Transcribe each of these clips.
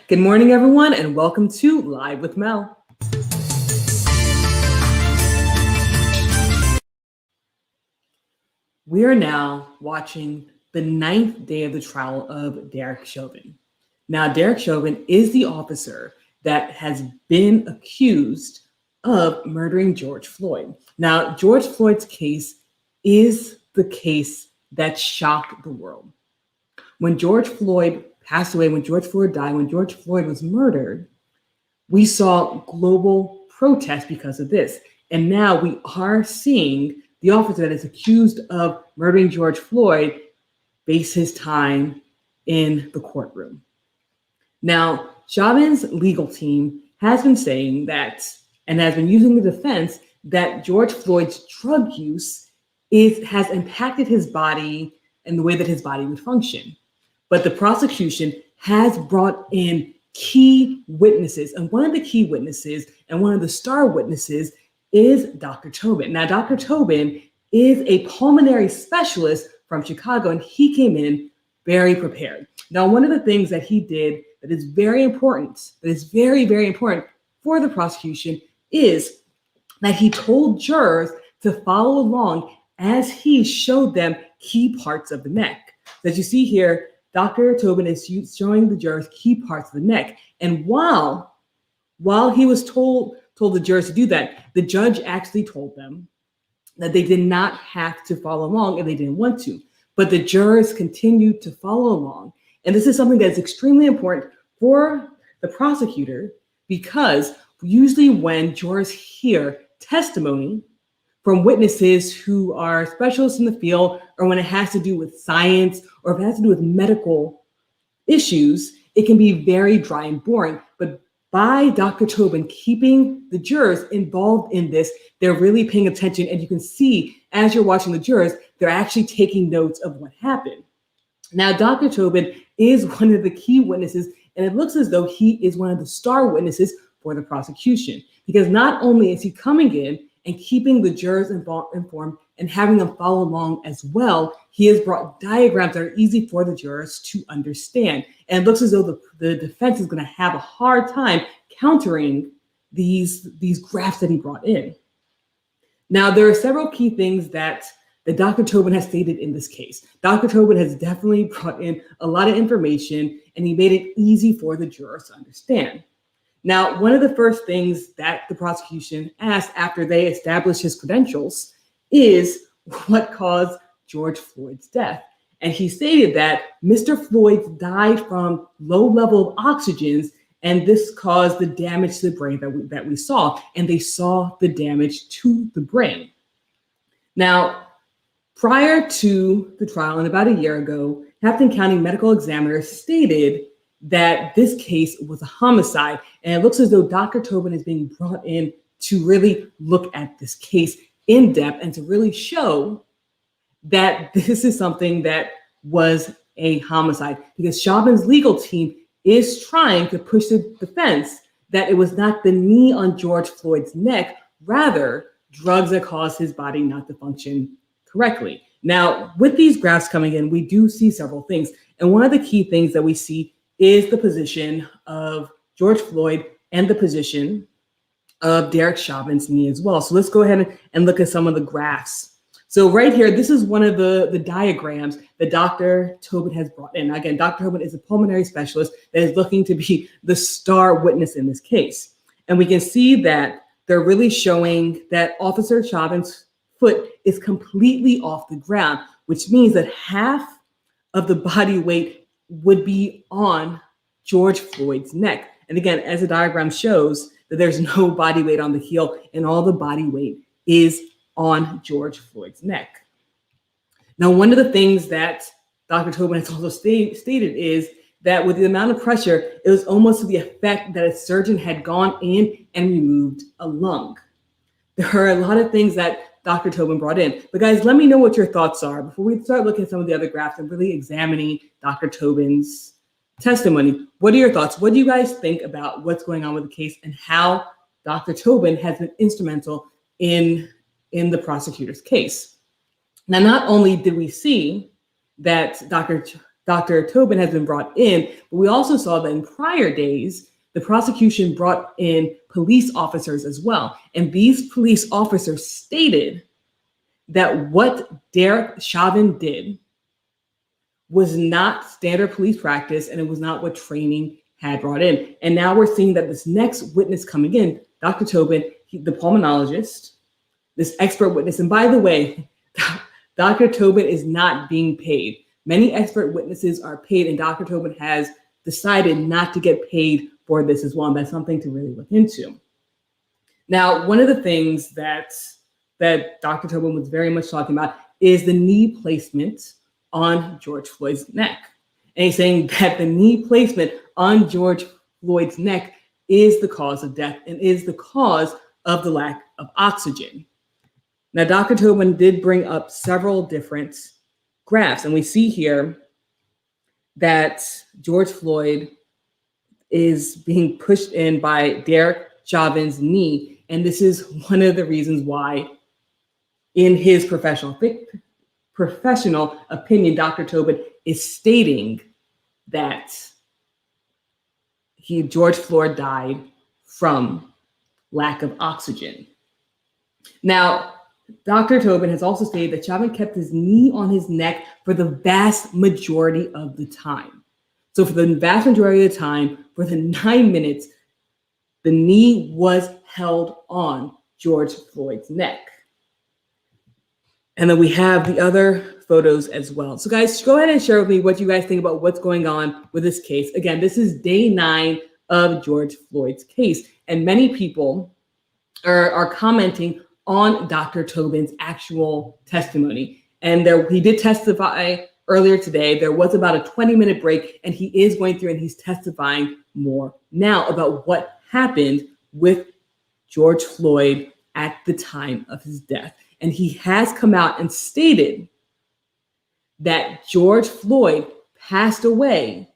Good morning, everyone, and welcome to Live with Mel. We are now watching the 9th day of the trial of Derek Chauvin. Now, Derek Chauvin is the officer that has been accused of murdering George Floyd. Now, George Floyd's case is the case that shocked the world. When George Floyd passed away, when George Floyd died, when George Floyd was murdered, we saw global protests because of this. And now we are seeing the officer that is accused of murdering George Floyd face his time in the courtroom. Now, Chauvin's legal team has been saying that, and has been using the defense, that George Floyd's drug use has impacted his body and the way that his body would function. But the prosecution has brought in key witnesses. And one of the key witnesses and one of the star witnesses is Dr. Tobin. Now, Dr. Tobin is a pulmonary specialist from Chicago, and he came in very prepared. Now, one of the things that he did that is very important, very important for the prosecution is that he told jurors to follow along as he showed them key parts of the neck. So as you see here, Dr. Tobin is showing the jurors key parts of the neck. And while he was told the jurors to do that, the judge actually told them that they did not have to follow along and they didn't want to. But the jurors continued to follow along. And this is something that's extremely important for the prosecutor, because usually when jurors hear testimony from witnesses who are specialists in the field, or when it has to do with science, or if it has to do with medical issues, it can be very dry and boring. But by Dr. Tobin keeping the jurors involved in this, they're really paying attention. And you can see as you're watching the jurors, they're actually taking notes of what happened. Now, Dr. Tobin is one of the key witnesses, and it looks as though he is one of the star witnesses for the prosecution, because not only is he coming in and keeping the jurors informed and having them follow along as well, he has brought diagrams that are easy for the jurors to understand. And it looks as though the defense is going to have a hard time countering these graphs that he brought in. Now, there are several key things that Dr. Tobin has stated in this case. Dr. Tobin has definitely brought in a lot of information, and he made it easy for the jurors to understand. Now, one of the first things that the prosecution asked after they established his credentials is what caused George Floyd's death. And he stated that Mr. Floyd died from low level of oxygens, and this caused the damage to the brain that we saw. And they saw the damage to the brain. Now, prior to the trial, and about a year ago, Hampton County medical examiner stated that this case was a homicide. And it looks as though Dr. Tobin is being brought in to really look at this case in depth and to really show that this is something that was a homicide, because Chauvin's legal team is trying to push the defense that it was not the knee on George Floyd's neck, rather drugs that caused his body not to function correctly. Now, with these graphs coming in, we do see several things. And one of the key things that we see is the position of George Floyd and the position of Derek Chauvin's knee as well. So let's go ahead and look at some of the graphs. So right here, this is one of the diagrams that Dr. Tobin has brought in. Again, Dr. Tobin is a pulmonary specialist that is looking to be the star witness in this case. And we can see that they're really showing that Officer Chauvin's foot is completely off the ground, which means that half of the body weight would be on George Floyd's neck. And again, as the diagram shows, that there's no body weight on the heel, and all the body weight is on George Floyd's neck. Now, one of the things that Dr. Tobin has also stated is that with the amount of pressure, it was almost to the effect that a surgeon had gone in and removed a lung. There are a lot of things that Dr. Tobin brought in. But guys, let me know what your thoughts are before we start looking at some of the other graphs and really examining Dr. Tobin's testimony. What are your thoughts? What do you guys think about what's going on with the case and how Dr. Tobin has been instrumental in the prosecutor's case? Now, not only did we see that Dr. Dr. Tobin has been brought in, but we also saw that in prior days, the prosecution brought in police officers as well. And these police officers stated that what Derek Chauvin did was not standard police practice, and it was not what training had brought in. And now we're seeing that this next witness coming in, Dr. Tobin, the pulmonologist, this expert witness. And by the way, Dr. Tobin is not being paid. Many expert witnesses are paid, and Dr. Tobin has decided not to get paid for this as well. And that's something to really look into. Now, one of the things that Dr. Tobin was very much talking about is the knee placement on George Floyd's neck. And he's saying that the knee placement on George Floyd's neck is the cause of death and is the cause of the lack of oxygen. Now, Dr. Tobin did bring up several different graphs, and we see here that George Floyd is being pushed in by Derek Chauvin's knee, and this is one of the reasons why, in his professional opinion, Dr. Tobin is stating that George Floyd died from lack of oxygen. Now, Dr. Tobin has also stated that Chauvin kept his knee on his neck for the vast majority of the time. So for the vast majority of the time, for the 9 minutes, the knee was held on George Floyd's neck. And then we have the other photos as well. So guys, go ahead and share with me what you guys think about what's going on with this case. Again, this is day 9 of George Floyd's case. And many people are commenting on Dr. Tobin's actual testimony. And he did testify earlier today. There was about a 20-minute break, and he is going through and he's testifying more now about what happened with George Floyd at the time of his death. And he has come out and stated that George Floyd passed away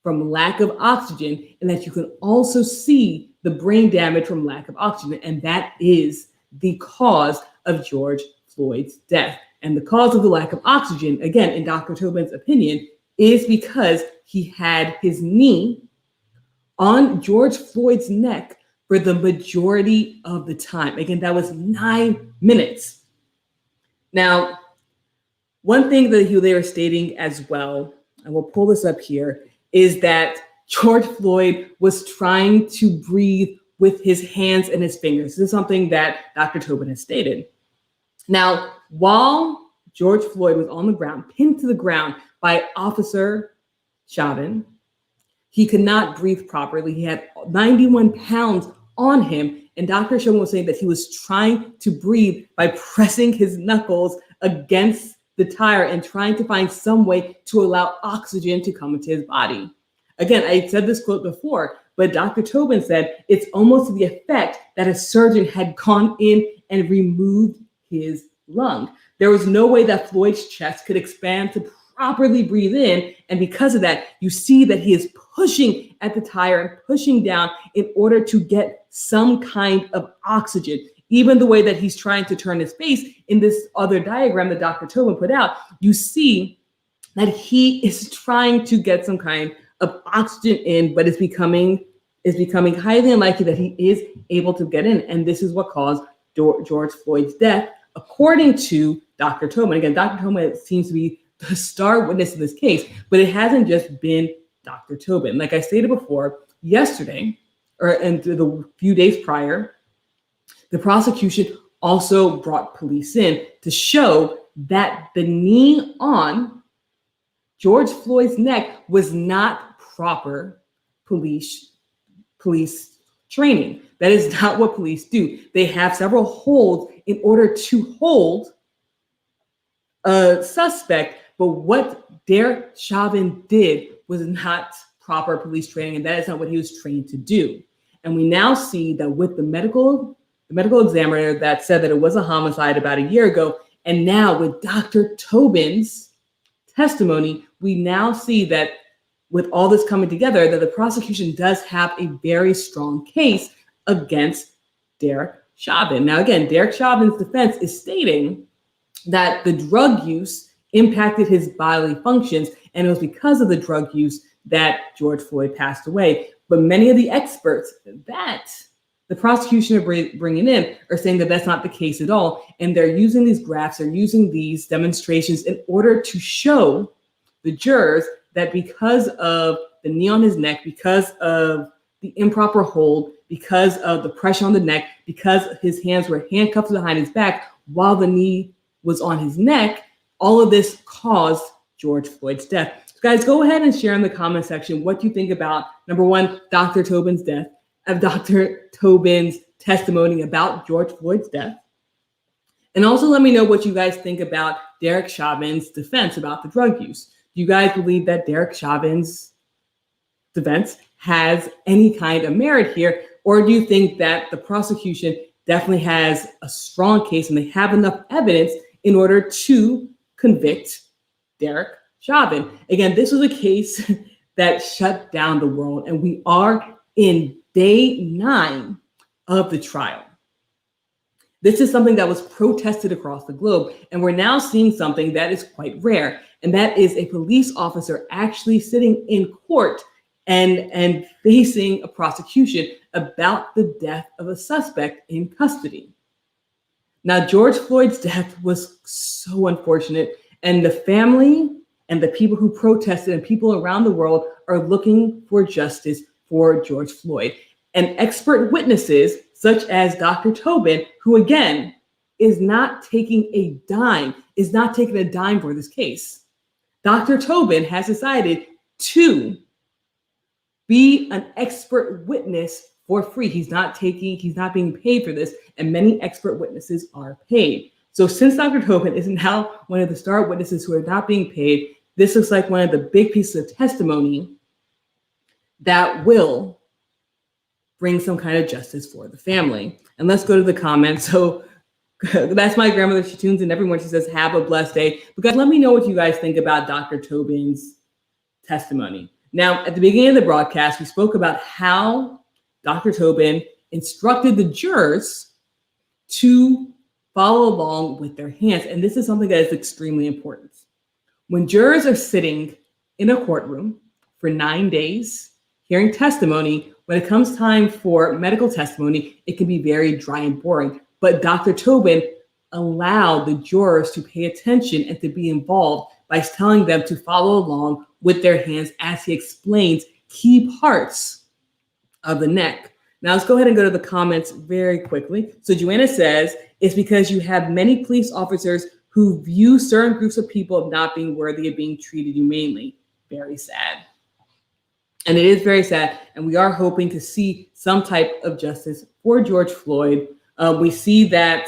from lack of oxygen, and that you can also see the brain damage from lack of oxygen. And that is the cause of George Floyd's death. And the cause of the lack of oxygen, again, in Dr. Tobin's opinion, is because he had his knee on George Floyd's neck for the majority of the time. Again, that was 9 minutes. Now, one thing that they were stating as well, and we'll pull this up here, is that George Floyd was trying to breathe with his hands and his fingers. This is something that Dr. Tobin has stated. Now, while George Floyd was on the ground, pinned to the ground by Officer Chauvin, he could not breathe properly. He had 91 pounds on him, and Dr. Chauvin was saying that he was trying to breathe by pressing his knuckles against the tire and trying to find some way to allow oxygen to come into his body. Again, I said this quote before, but Dr. Tobin said it's almost to the effect that a surgeon had gone in and removed his lung. There was no way that Floyd's chest could expand to properly breathe in. And because of that, you see that he is pushing at the tire and pushing down in order to get some kind of oxygen. Even the way that he's trying to turn his face in this other diagram that Dr. Tobin put out, you see that he is trying to get some kind of oxygen in, but it's becoming highly unlikely that he is able to get in. And this is what caused George Floyd's death, according to Dr. Tobin. Again, Dr. Tobin seems to be the star witness in this case, but it hasn't just been Dr. Tobin. Like I stated before, yesterday, and the few days prior, the prosecution also brought police in to show that the knee on George Floyd's neck was not proper police training. That is not what police do. They have several holds in order to hold a suspect, but what Derek Chauvin did was not proper police training, and that is not what he was trained to do. And we now see that with the medical examiner that said that it was a homicide about a year ago, and now with Dr. Tobin's testimony, we now see that with all this coming together, that the prosecution does have a very strong case against Derek Chauvin. Now, again, Derek Chauvin's defense is stating that the drug use impacted his bodily functions and it was because of the drug use that George Floyd passed away. But many of the experts that the prosecution are bringing in are saying that that's not the case at all. And they're using these graphs, they're using these demonstrations in order to show the jurors that because of the knee on his neck, because of the improper hold, because of the pressure on the neck, because his hands were handcuffed behind his back while the knee was on his neck, all of this caused George Floyd's death. So guys, go ahead and share in the comment section what you think about, number one, Dr. Tobin's death, of Dr. Tobin's testimony about George Floyd's death. And also let me know what you guys think about Derek Chauvin's defense about the drug use. Do you guys believe that Derek Chauvin's defense has any kind of merit here? Or do you think that the prosecution definitely has a strong case and they have enough evidence in order to convict Derek Chauvin? Again, this was a case that shut down the world, and we are in day 9 of the trial. This is something that was protested across the globe, and we're now seeing something that is quite rare, and that is a police officer actually sitting in court and facing a prosecution about the death of a suspect in custody. Now, George Floyd's death was so unfortunate, and the family and the people who protested and people around the world are looking for justice for George Floyd. And expert witnesses, such as Dr. Tobin, who again is not taking a dime for this case. Dr. Tobin has decided to be an expert witness for free. He's not being paid for this, and many expert witnesses are paid. So since Dr. Tobin is now one of the star witnesses who are not being paid, this looks like one of the big pieces of testimony that will bring some kind of justice for the family. And let's go to the comments. So that's my grandmother. She tunes in every morning. She says, have a blessed day. But guys, let me know what you guys think about Dr. Tobin's testimony. Now, at the beginning of the broadcast, we spoke about how Dr. Tobin instructed the jurors to follow along with their hands. And this is something that is extremely important. When jurors are sitting in a courtroom for 9 days, hearing testimony, when it comes time for medical testimony, it can be very dry and boring. But Dr. Tobin allowed the jurors to pay attention and to be involved by telling them to follow along with their hands as he explains key parts of the neck. Now let's go ahead and go to the comments very quickly. So Joanna says, it's because you have many police officers who view certain groups of people of not being worthy of being treated humanely. Very sad. And it is very sad. And we are hoping to see some type of justice for George Floyd. We see that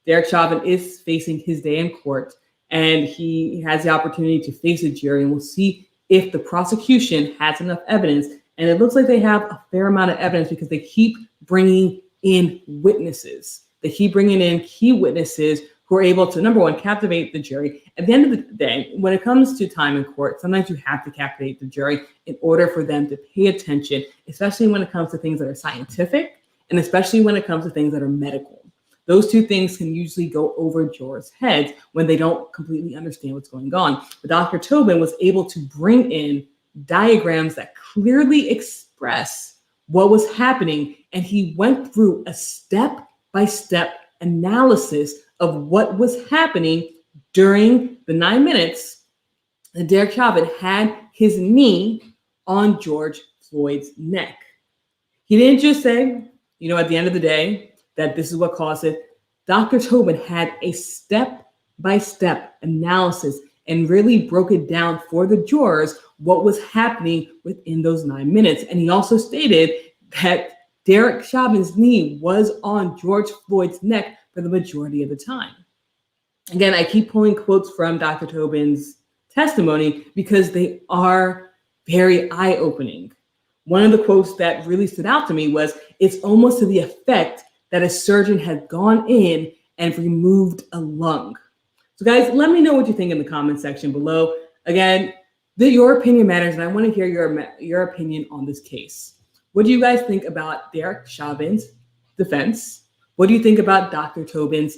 Derek Chauvin is facing his day in court, and he has the opportunity to face a jury, and we'll see if the prosecution has enough evidence. And it looks like they have a fair amount of evidence because they keep bringing in witnesses. They keep bringing in key witnesses who are able to, number one, captivate the jury. At the end of the day, when it comes to time in court, sometimes you have to captivate the jury in order for them to pay attention, especially when it comes to things that are scientific, and especially when it comes to things that are medical. Those two things can usually go over jurors' heads when they don't completely understand what's going on. But Dr. Tobin was able to bring in diagrams that clearly express what was happening, and he went through a step-by-step analysis of what was happening during the 9 minutes that Derek Chauvin had his knee on George Floyd's neck. He didn't just say, at the end of the day, that this is what caused it. Dr. Tobin had a step-by-step analysis and really broke it down for the jurors what was happening within those 9 minutes. And he also stated that Derek Chauvin's knee was on George Floyd's neck for the majority of the time. Again, I keep pulling quotes from Dr. Tobin's testimony because they are very eye-opening. One of the quotes that really stood out to me was, it's almost to the effect that a surgeon had gone in and removed a lung. So guys, let me know what you think in the comment section below. Again, your opinion matters, and I want to hear your opinion on this case. What do you guys think about Derek Chauvin's defense? What do you think about Dr. Tobin's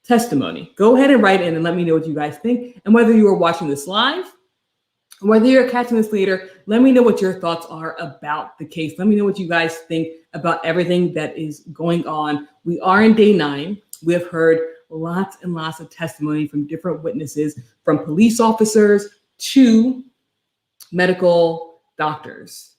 testimony? Go ahead and write in and let me know what you guys think, and whether you are watching this live Whether you're catching this later, let me know what your thoughts are about the case. Let me know what you guys think about everything that is going on. We are in day 9. We have heard lots and lots of testimony from different witnesses, from police officers to medical doctors.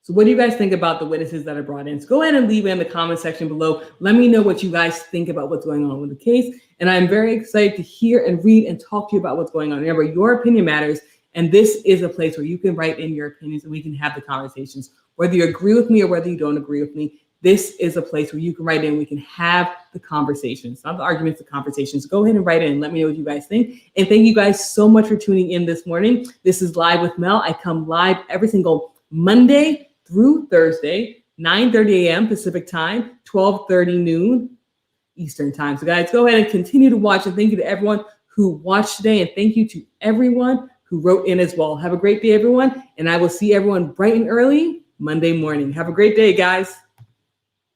So what do you guys think about the witnesses that are brought in? So go ahead and leave it in the comment section below. Let me know what you guys think about what's going on with the case. And I'm very excited to hear and read and talk to you about what's going on. Remember, your opinion matters. And this is a place where you can write in your opinions and we can have the conversations. Whether you agree with me or whether you don't agree with me, this is a place where you can write in. We can have the conversations, not the arguments, the conversations. Go ahead and write in. Let me know what you guys think. And thank you guys so much for tuning in this morning. This is Live with Mel. I come live every single Monday through Thursday, 9:30 a.m. Pacific time, 12:30 noon Eastern time. So guys, go ahead and continue to watch. And thank you to everyone who watched today. And thank you to everyone who wrote in as well. Have a great day, everyone. And I will see everyone bright and early Monday morning. Have a great day, guys.